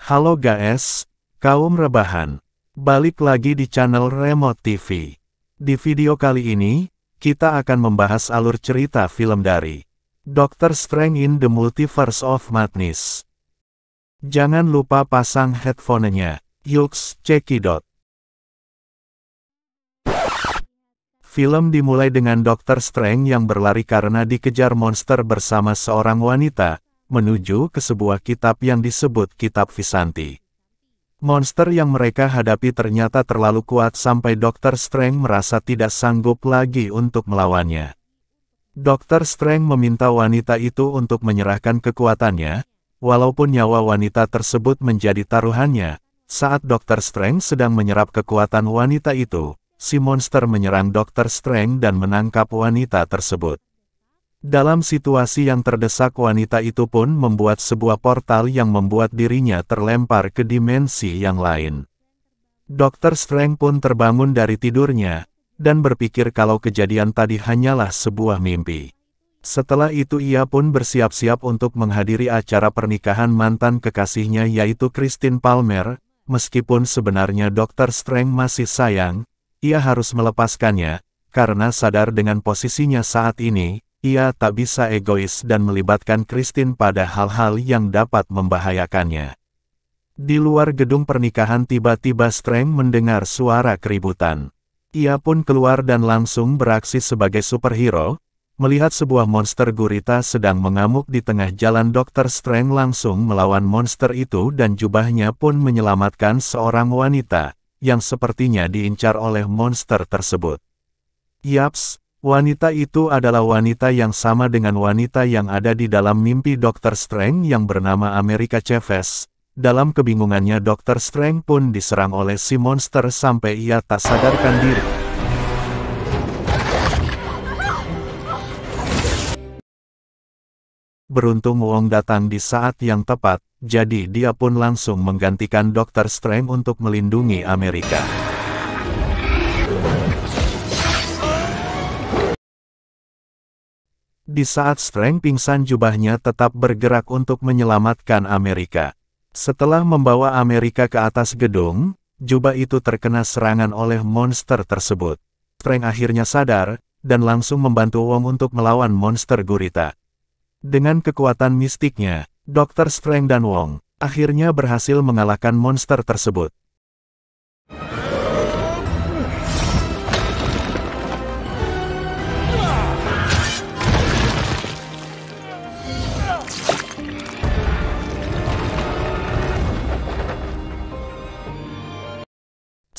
Halo guys, kaum rebahan. Balik lagi di channel Remote TV. Di video kali ini, kita akan membahas alur cerita film dari Doctor Strange in the Multiverse of Madness. Jangan lupa pasang headphone-nya. Yuks, cekidot. Film dimulai dengan Doctor Strange yang berlari karena dikejar monster bersama seorang wanita, menuju ke sebuah kitab yang disebut Kitab Vishanti. Monster yang mereka hadapi ternyata terlalu kuat sampai Doctor Strange merasa tidak sanggup lagi untuk melawannya. Doctor Strange meminta wanita itu untuk menyerahkan kekuatannya, walaupun nyawa wanita tersebut menjadi taruhannya. Saat Doctor Strange sedang menyerap kekuatan wanita itu, si monster menyerang Doctor Strange dan menangkap wanita tersebut. Dalam situasi yang terdesak, wanita itu pun membuat sebuah portal yang membuat dirinya terlempar ke dimensi yang lain. Doctor Strange pun terbangun dari tidurnya, dan berpikir kalau kejadian tadi hanyalah sebuah mimpi. Setelah itu ia pun bersiap-siap untuk menghadiri acara pernikahan mantan kekasihnya yaitu Christine Palmer. Meskipun sebenarnya Doctor Strange masih sayang, ia harus melepaskannya, karena sadar dengan posisinya saat ini, ia tak bisa egois dan melibatkan Christine pada hal-hal yang dapat membahayakannya. Di luar gedung pernikahan tiba-tiba Strange mendengar suara keributan. Ia pun keluar dan langsung beraksi sebagai superhero. Melihat sebuah monster gurita sedang mengamuk di tengah jalan, Doctor Strange langsung melawan monster itu dan jubahnya pun menyelamatkan seorang wanita, yang sepertinya diincar oleh monster tersebut. Yaps, wanita itu adalah wanita yang sama dengan wanita yang ada di dalam mimpi Doctor Strange yang bernama America Chavez. Dalam kebingungannya Doctor Strange pun diserang oleh si monster sampai ia tak sadarkan diri. Beruntung Wong datang di saat yang tepat, jadi dia pun langsung menggantikan Doctor Strange untuk melindungi Amerika. Di saat Strange pingsan, jubahnya tetap bergerak untuk menyelamatkan Amerika. Setelah membawa Amerika ke atas gedung, jubah itu terkena serangan oleh monster tersebut. Strange akhirnya sadar, dan langsung membantu Wong untuk melawan monster gurita. Dengan kekuatan mistiknya, Doctor Strange dan Wong akhirnya berhasil mengalahkan monster tersebut.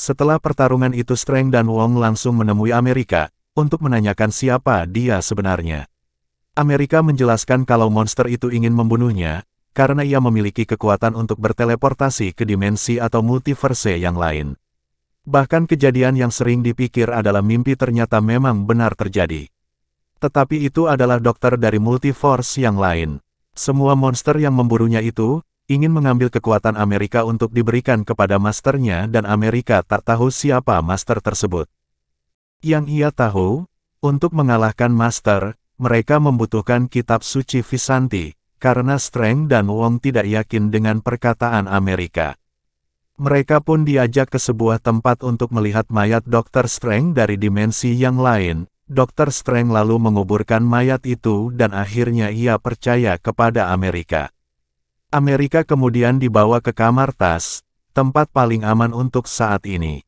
Setelah pertarungan itu, Strange dan Wong langsung menemui Amerika untuk menanyakan siapa dia sebenarnya. Amerika menjelaskan kalau monster itu ingin membunuhnya, karena ia memiliki kekuatan untuk berteleportasi ke dimensi atau multiverse yang lain. Bahkan kejadian yang sering dipikir adalah mimpi ternyata memang benar terjadi. Tetapi itu adalah dokter dari multiverse yang lain. Semua monster yang memburunya itu, ingin mengambil kekuatan Amerika untuk diberikan kepada masternya dan Amerika tak tahu siapa master tersebut. Yang ia tahu, untuk mengalahkan master, mereka membutuhkan kitab suci Vishanti, karena Strange dan Wong tidak yakin dengan perkataan Amerika. Mereka pun diajak ke sebuah tempat untuk melihat mayat Doctor Strange dari dimensi yang lain. Doctor Strange lalu menguburkan mayat itu dan akhirnya ia percaya kepada Amerika. Amerika kemudian dibawa ke kamar tas, tempat paling aman untuk saat ini.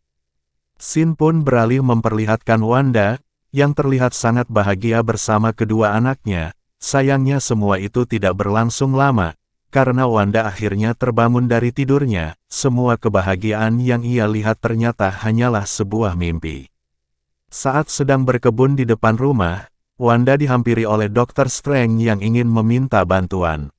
Scene pun beralih memperlihatkan Wanda, yang terlihat sangat bahagia bersama kedua anaknya. Sayangnya semua itu tidak berlangsung lama, karena Wanda akhirnya terbangun dari tidurnya. Semua kebahagiaan yang ia lihat ternyata hanyalah sebuah mimpi. Saat sedang berkebun di depan rumah, Wanda dihampiri oleh Doctor Strange yang ingin meminta bantuan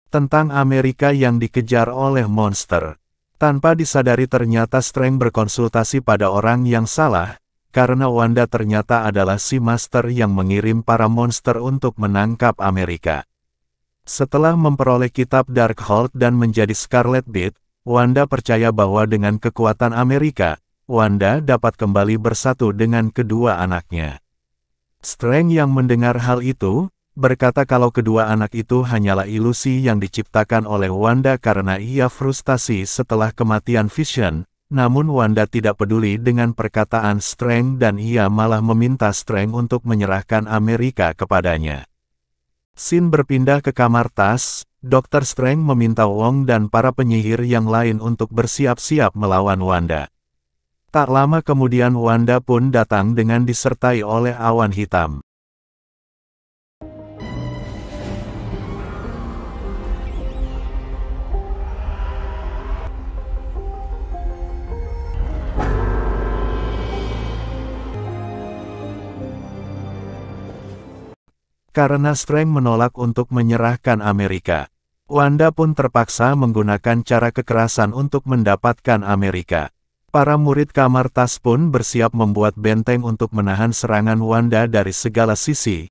tentang Amerika yang dikejar oleh monster. Tanpa disadari ternyata Strange berkonsultasi pada orang yang salah, karena Wanda ternyata adalah si master yang mengirim para monster untuk menangkap Amerika. Setelah memperoleh kitab Darkhold dan menjadi Scarlet Beat, Wanda percaya bahwa dengan kekuatan Amerika, Wanda dapat kembali bersatu dengan kedua anaknya. Strange yang mendengar hal itu, berkata kalau kedua anak itu hanyalah ilusi yang diciptakan oleh Wanda karena ia frustasi setelah kematian Vision. Namun Wanda tidak peduli dengan perkataan Strange dan ia malah meminta Strange untuk menyerahkan Amerika kepadanya. Scene berpindah ke kamar Tas. Dr. Strange meminta Wong dan para penyihir yang lain untuk bersiap-siap melawan Wanda. Tak lama kemudian Wanda pun datang dengan disertai oleh awan hitam. Karena Strange menolak untuk menyerahkan Amerika, Wanda pun terpaksa menggunakan cara kekerasan untuk mendapatkan Amerika. Para murid kamar Tas pun bersiap membuat benteng untuk menahan serangan Wanda dari segala sisi.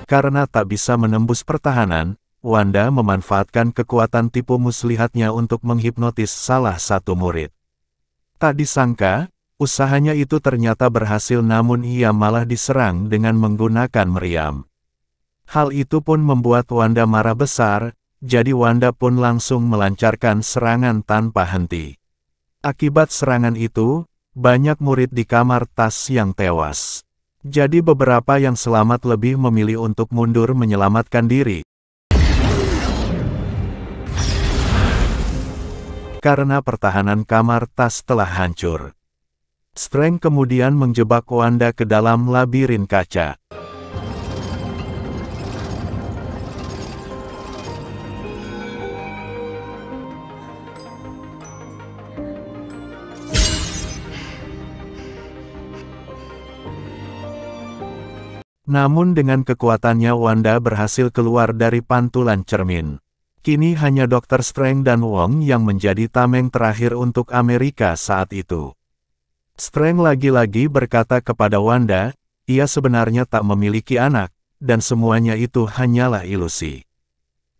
Karena tak bisa menembus pertahanan, Wanda memanfaatkan kekuatan tipu muslihatnya untuk menghipnotis salah satu murid. Tak disangka, usahanya itu ternyata berhasil namun ia malah diserang dengan menggunakan meriam. Hal itu pun membuat Wanda marah besar, jadi Wanda pun langsung melancarkan serangan tanpa henti. Akibat serangan itu, banyak murid di kamar Tas yang tewas. Jadi beberapa yang selamat lebih memilih untuk mundur menyelamatkan diri. Karena pertahanan kamar Tas telah hancur. Strange kemudian menjebak Wanda ke dalam labirin kaca. Namun dengan kekuatannya Wanda berhasil keluar dari pantulan cermin. Kini hanya Dr. Strange dan Wong yang menjadi tameng terakhir untuk Amerika saat itu. Strange lagi-lagi berkata kepada Wanda, ia sebenarnya tak memiliki anak, dan semuanya itu hanyalah ilusi.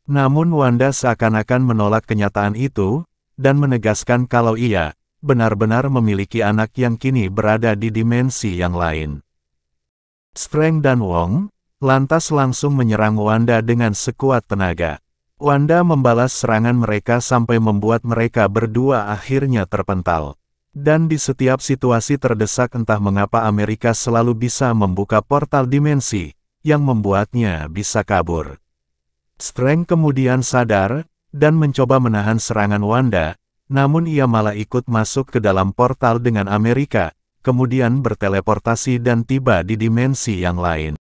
Namun Wanda seakan-akan menolak kenyataan itu, dan menegaskan kalau ia benar-benar memiliki anak yang kini berada di dimensi yang lain. Strange dan Wong lantas langsung menyerang Wanda dengan sekuat tenaga. Wanda membalas serangan mereka sampai membuat mereka berdua akhirnya terpental. Dan di setiap situasi terdesak entah mengapa Amerika selalu bisa membuka portal dimensi, yang membuatnya bisa kabur. Strange kemudian sadar, dan mencoba menahan serangan Wanda, namun ia malah ikut masuk ke dalam portal dengan Amerika, kemudian berteleportasi dan tiba di dimensi yang lain.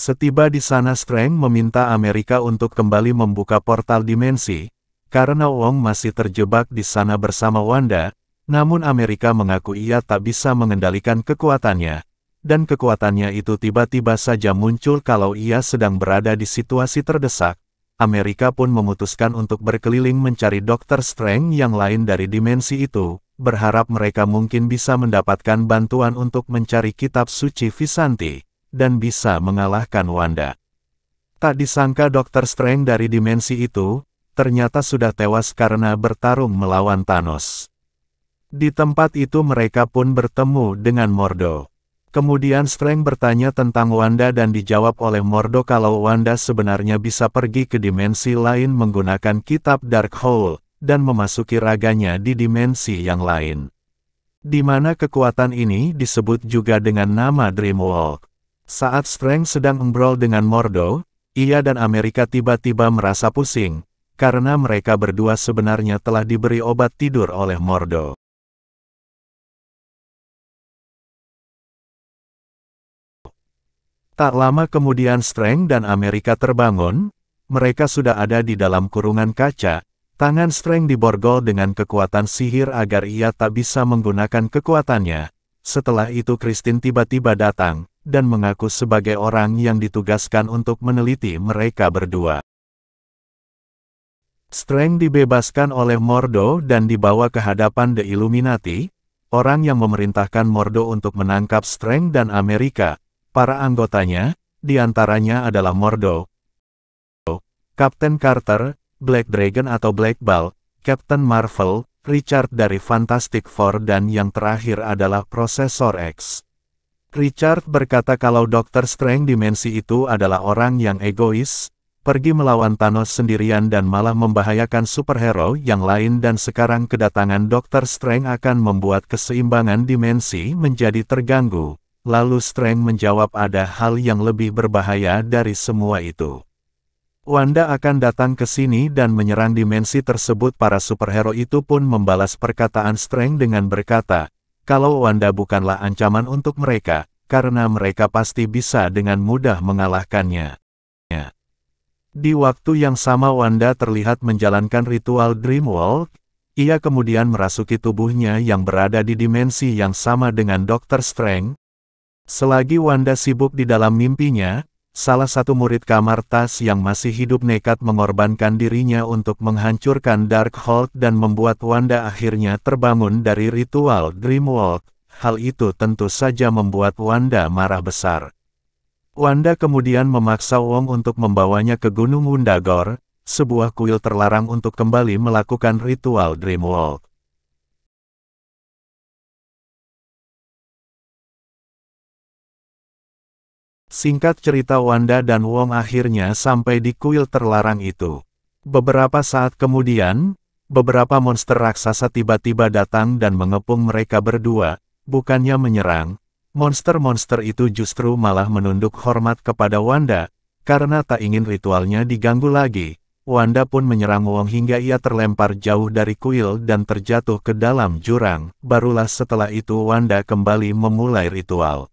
Setiba di sana Strange meminta Amerika untuk kembali membuka portal dimensi, karena Wong masih terjebak di sana bersama Wanda, namun Amerika mengaku ia tak bisa mengendalikan kekuatannya, dan kekuatannya itu tiba-tiba saja muncul kalau ia sedang berada di situasi terdesak. Amerika pun memutuskan untuk berkeliling mencari Dr. Strange yang lain dari dimensi itu, berharap mereka mungkin bisa mendapatkan bantuan untuk mencari kitab suci Vishanti dan bisa mengalahkan Wanda. Tak disangka Dr. Strange dari dimensi itu, ternyata sudah tewas karena bertarung melawan Thanos. Di tempat itu mereka pun bertemu dengan Mordo. Kemudian Strange bertanya tentang Wanda dan dijawab oleh Mordo kalau Wanda sebenarnya bisa pergi ke dimensi lain menggunakan kitab Darkhold, dan memasuki raganya di dimensi yang lain. Di mana kekuatan ini disebut juga dengan nama Dreamwalk. Saat Strange sedang ngobrol dengan Mordo, ia dan Amerika tiba-tiba merasa pusing, karena mereka berdua sebenarnya telah diberi obat tidur oleh Mordo. Tak lama kemudian Strange dan Amerika terbangun, mereka sudah ada di dalam kurungan kaca, tangan Strange diborgol dengan kekuatan sihir agar ia tak bisa menggunakan kekuatannya. Setelah itu Christine tiba-tiba datang, dan mengaku sebagai orang yang ditugaskan untuk meneliti mereka berdua. Strange dibebaskan oleh Mordo dan dibawa ke hadapan The Illuminati, orang yang memerintahkan Mordo untuk menangkap Strange dan Amerika. Para anggotanya, diantaranya adalah Mordo, Kapten Carter, Black Dragon atau Black Bolt, Captain Marvel, Richard dari Fantastic Four dan yang terakhir adalah Profesor X. Richard berkata kalau Dr. Strange dimensi itu adalah orang yang egois, pergi melawan Thanos sendirian dan malah membahayakan superhero yang lain dan sekarang kedatangan Dr. Strange akan membuat keseimbangan dimensi menjadi terganggu. Lalu Strange menjawab ada hal yang lebih berbahaya dari semua itu. Wanda akan datang ke sini dan menyerang dimensi tersebut. Para superhero itu pun membalas perkataan Strange dengan berkata, kalau Wanda bukanlah ancaman untuk mereka, karena mereka pasti bisa dengan mudah mengalahkannya. Di waktu yang sama Wanda terlihat menjalankan ritual Dreamwalk, ia kemudian merasuki tubuhnya yang berada di dimensi yang sama dengan Dr. Strange. Selagi Wanda sibuk di dalam mimpinya, salah satu murid kamar Tas yang masih hidup nekat mengorbankan dirinya untuk menghancurkan Darkhold dan membuat Wanda akhirnya terbangun dari ritual Dreamwalk. Hal itu tentu saja membuat Wanda marah besar. Wanda kemudian memaksa Wong untuk membawanya ke Gunung Wundagore, sebuah kuil terlarang untuk kembali melakukan ritual Dreamwalk. Singkat cerita Wanda dan Wong akhirnya sampai di kuil terlarang itu. Beberapa saat kemudian, beberapa monster raksasa tiba-tiba datang dan mengepung mereka berdua, bukannya menyerang. Monster-monster itu justru malah menunduk hormat kepada Wanda, karena tak ingin ritualnya diganggu lagi. Wanda pun menyerang Wong hingga ia terlempar jauh dari kuil dan terjatuh ke dalam jurang. Barulah setelah itu Wanda kembali memulai ritual.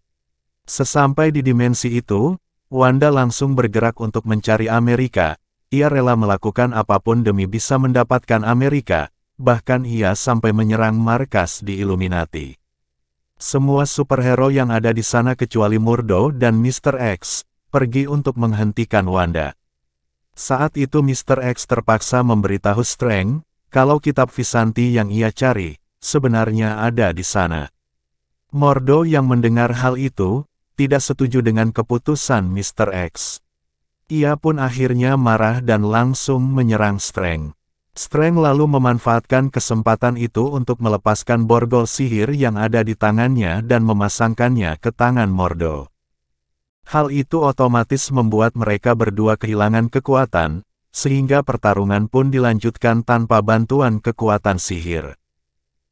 Sesampai di dimensi itu, Wanda langsung bergerak untuk mencari Amerika. Ia rela melakukan apapun demi bisa mendapatkan Amerika, bahkan ia sampai menyerang markas di Illuminati. Semua superhero yang ada di sana kecuali Mordo dan Mr. X, pergi untuk menghentikan Wanda. Saat itu Mr. X terpaksa memberitahu Strange, kalau kitab Vishanti yang ia cari, sebenarnya ada di sana. Mordo yang mendengar hal itu, tidak setuju dengan keputusan Mr. X. Ia pun akhirnya marah dan langsung menyerang Strange. Strange lalu memanfaatkan kesempatan itu untuk melepaskan borgol sihir yang ada di tangannya dan memasangkannya ke tangan Mordo. Hal itu otomatis membuat mereka berdua kehilangan kekuatan, sehingga pertarungan pun dilanjutkan tanpa bantuan kekuatan sihir.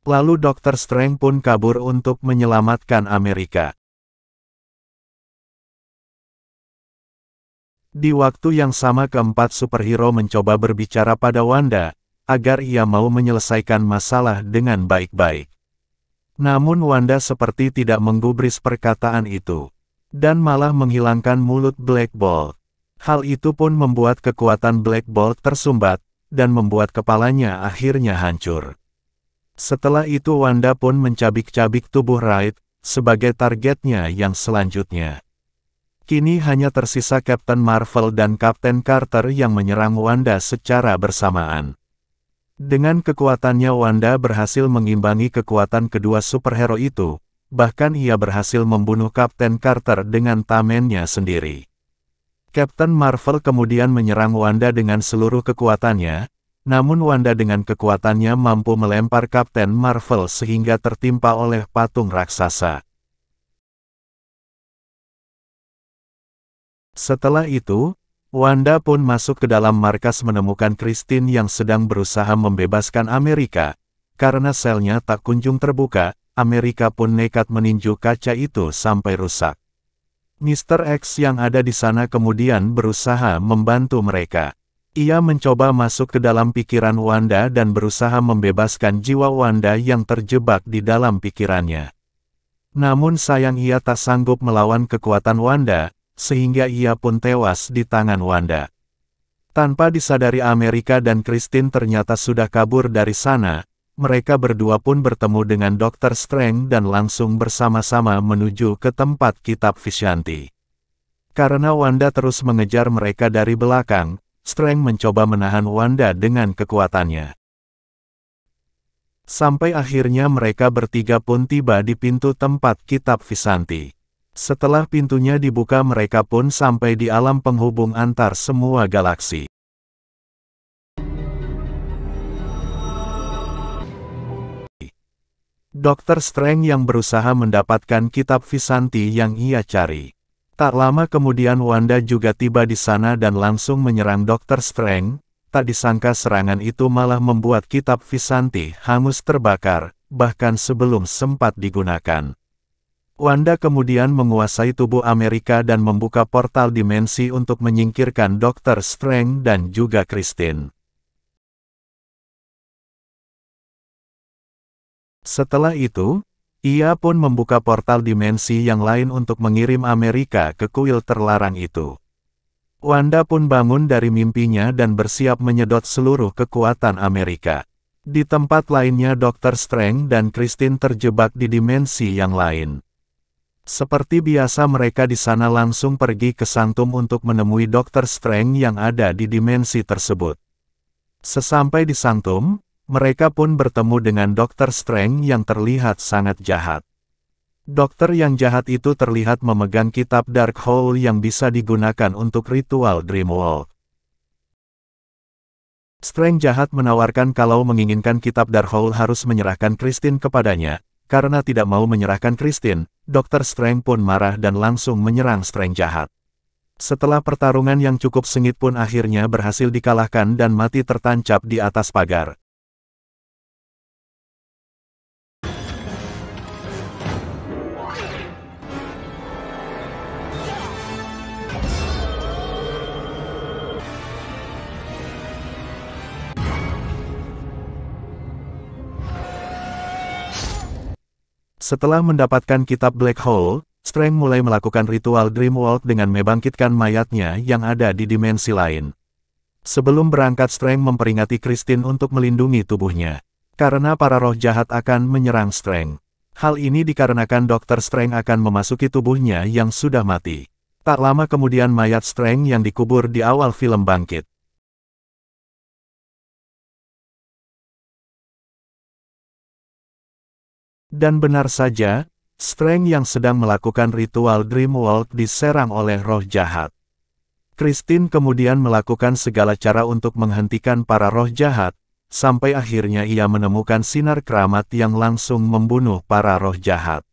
Lalu Dr. Strange pun kabur untuk menyelamatkan Amerika. Di waktu yang sama keempat superhero mencoba berbicara pada Wanda, agar ia mau menyelesaikan masalah dengan baik-baik. Namun Wanda seperti tidak menggubris perkataan itu, dan malah menghilangkan mulut Black Bolt. Hal itu pun membuat kekuatan Black Bolt tersumbat, dan membuat kepalanya akhirnya hancur. Setelah itu Wanda pun mencabik-cabik tubuh Wright, sebagai targetnya yang selanjutnya. Kini hanya tersisa Captain Marvel dan Kapten Carter yang menyerang Wanda secara bersamaan. Dengan kekuatannya Wanda berhasil mengimbangi kekuatan kedua superhero itu, bahkan ia berhasil membunuh Kapten Carter dengan tamennya sendiri. Captain Marvel kemudian menyerang Wanda dengan seluruh kekuatannya, namun Wanda dengan kekuatannya mampu melempar Kapten Marvel sehingga tertimpa oleh patung raksasa. Setelah itu, Wanda pun masuk ke dalam markas menemukan Christine yang sedang berusaha membebaskan Amerika. Karena selnya tak kunjung terbuka, Amerika pun nekat meninju kaca itu sampai rusak. Mr. X yang ada di sana kemudian berusaha membantu mereka. Ia mencoba masuk ke dalam pikiran Wanda dan berusaha membebaskan jiwa Wanda yang terjebak di dalam pikirannya. Namun sayang ia tak sanggup melawan kekuatan Wanda, sehingga ia pun tewas di tangan Wanda. Tanpa disadari Amerika dan Christine ternyata sudah kabur dari sana, mereka berdua pun bertemu dengan Dr. Strange dan langsung bersama-sama menuju ke tempat kitab Vishanti. Karena Wanda terus mengejar mereka dari belakang, Strange mencoba menahan Wanda dengan kekuatannya. Sampai akhirnya mereka bertiga pun tiba di pintu tempat kitab Visanti. Setelah pintunya dibuka mereka pun sampai di alam penghubung antar semua galaksi. Dr. Strange yang berusaha mendapatkan kitab Visanti yang ia cari. Tak lama kemudian Wanda juga tiba di sana dan langsung menyerang Dr. Strange. Tak disangka serangan itu malah membuat kitab Visanti hangus terbakar, bahkan sebelum sempat digunakan. Wanda kemudian menguasai tubuh Amerika dan membuka portal dimensi untuk menyingkirkan Dr. Strange dan juga Christine. Setelah itu, ia pun membuka portal dimensi yang lain untuk mengirim Amerika ke kuil terlarang itu. Wanda pun bangun dari mimpinya dan bersiap menyedot seluruh kekuatan Amerika. Di tempat lainnya Dr. Strange dan Christine terjebak di dimensi yang lain. Seperti biasa mereka di sana langsung pergi ke Sanctum untuk menemui Dr. Strange yang ada di dimensi tersebut. Sesampai di Sanctum, mereka pun bertemu dengan Dr. Strange yang terlihat sangat jahat. Dokter yang jahat itu terlihat memegang kitab Darkhold yang bisa digunakan untuk ritual Dreamwalk. Strange jahat menawarkan kalau menginginkan kitab Darkhold harus menyerahkan Christine kepadanya. Karena tidak mau menyerahkan Christine, Dr. Strange pun marah dan langsung menyerang Strange jahat. Setelah pertarungan yang cukup sengit pun akhirnya berhasil dikalahkan dan mati tertancap di atas pagar. Setelah mendapatkan kitab Black Hole, Strange mulai melakukan ritual Dreamwalk dengan membangkitkan mayatnya yang ada di dimensi lain. Sebelum berangkat Strange memperingati Christine untuk melindungi tubuhnya. Karena para roh jahat akan menyerang Strange. Hal ini dikarenakan Dr. Strange akan memasuki tubuhnya yang sudah mati. Tak lama kemudian mayat Strange yang dikubur di awal film bangkit. Dan benar saja, Strange yang sedang melakukan ritual Dreamwalk diserang oleh roh jahat. Christine kemudian melakukan segala cara untuk menghentikan para roh jahat, sampai akhirnya ia menemukan sinar keramat yang langsung membunuh para roh jahat.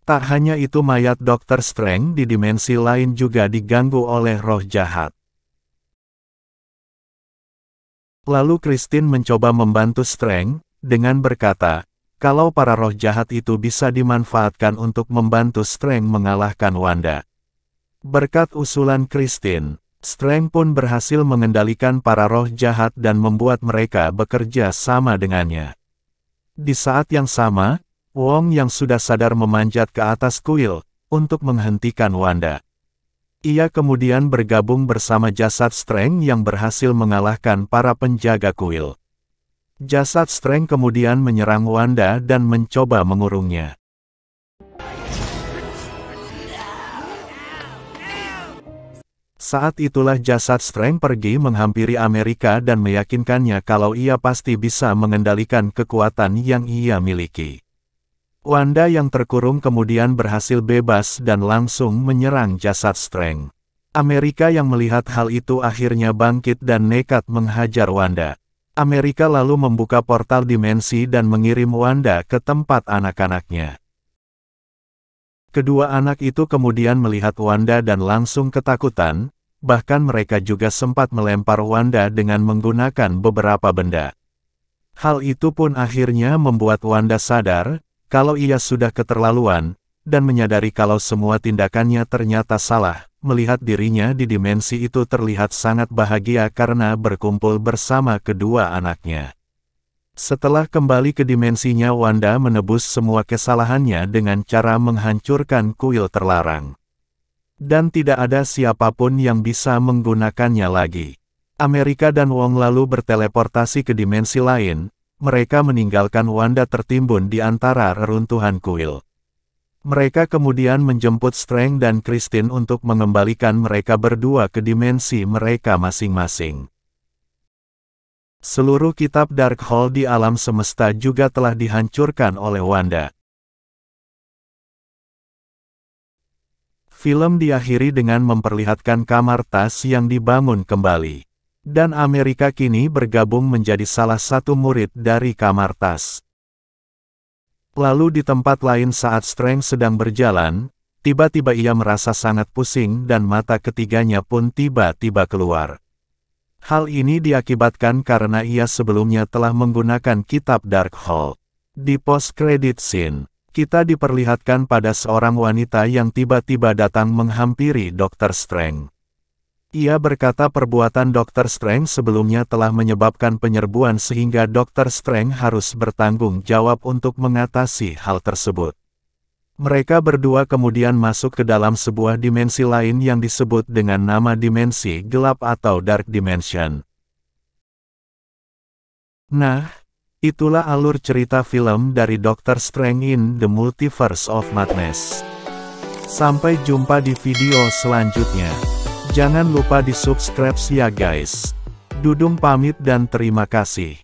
Tak hanya itu mayat Dr. Strange di dimensi lain juga diganggu oleh roh jahat. Lalu Christine mencoba membantu Strange, dengan berkata, kalau para roh jahat itu bisa dimanfaatkan untuk membantu Strange mengalahkan Wanda. Berkat usulan Christine, Strange pun berhasil mengendalikan para roh jahat dan membuat mereka bekerja sama dengannya. Di saat yang sama, Wong yang sudah sadar memanjat ke atas kuil, untuk menghentikan Wanda. Ia kemudian bergabung bersama jasad Strange yang berhasil mengalahkan para penjaga kuil. Jasad Strange kemudian menyerang Wanda dan mencoba mengurungnya. Saat itulah jasad Strange pergi menghampiri Amerika dan meyakinkannya kalau ia pasti bisa mengendalikan kekuatan yang ia miliki. Wanda yang terkurung kemudian berhasil bebas dan langsung menyerang jasad Strange. Amerika yang melihat hal itu akhirnya bangkit dan nekat menghajar Wanda. Amerika lalu membuka portal dimensi dan mengirim Wanda ke tempat anak-anaknya. Kedua anak itu kemudian melihat Wanda dan langsung ketakutan, bahkan mereka juga sempat melempar Wanda dengan menggunakan beberapa benda. Hal itu pun akhirnya membuat Wanda sadar, kalau ia sudah keterlaluan, dan menyadari kalau semua tindakannya ternyata salah. Melihat dirinya di dimensi itu terlihat sangat bahagia karena berkumpul bersama kedua anaknya. Setelah kembali ke dimensinya Wanda menebus semua kesalahannya dengan cara menghancurkan kuil terlarang. Dan tidak ada siapapun yang bisa menggunakannya lagi. Amerika dan Wong lalu berteleportasi ke dimensi lain, mereka meninggalkan Wanda tertimbun di antara reruntuhan kuil. Mereka kemudian menjemput Strange dan Christine untuk mengembalikan mereka berdua ke dimensi mereka masing-masing. Seluruh kitab Darkhold di alam semesta juga telah dihancurkan oleh Wanda. Film diakhiri dengan memperlihatkan kamar Tas yang dibangun kembali. Dan Amerika kini bergabung menjadi salah satu murid dari kamar Tas. Lalu di tempat lain saat Strange sedang berjalan, tiba-tiba ia merasa sangat pusing dan mata ketiganya pun tiba-tiba keluar. Hal ini diakibatkan karena ia sebelumnya telah menggunakan kitab Darkhold. Di post-credit scene, kita diperlihatkan pada seorang wanita yang tiba-tiba datang menghampiri Dr. Strange. Ia berkata perbuatan Dr. Strange sebelumnya telah menyebabkan penyerbuan sehingga Dr. Strange harus bertanggung jawab untuk mengatasi hal tersebut. Mereka berdua kemudian masuk ke dalam sebuah dimensi lain yang disebut dengan nama dimensi gelap atau Dark Dimension. Nah, itulah alur cerita film dari Dr. Strange in the Multiverse of Madness. Sampai jumpa di video selanjutnya. Jangan lupa di subscribe ya guys. Dudung pamit dan terima kasih.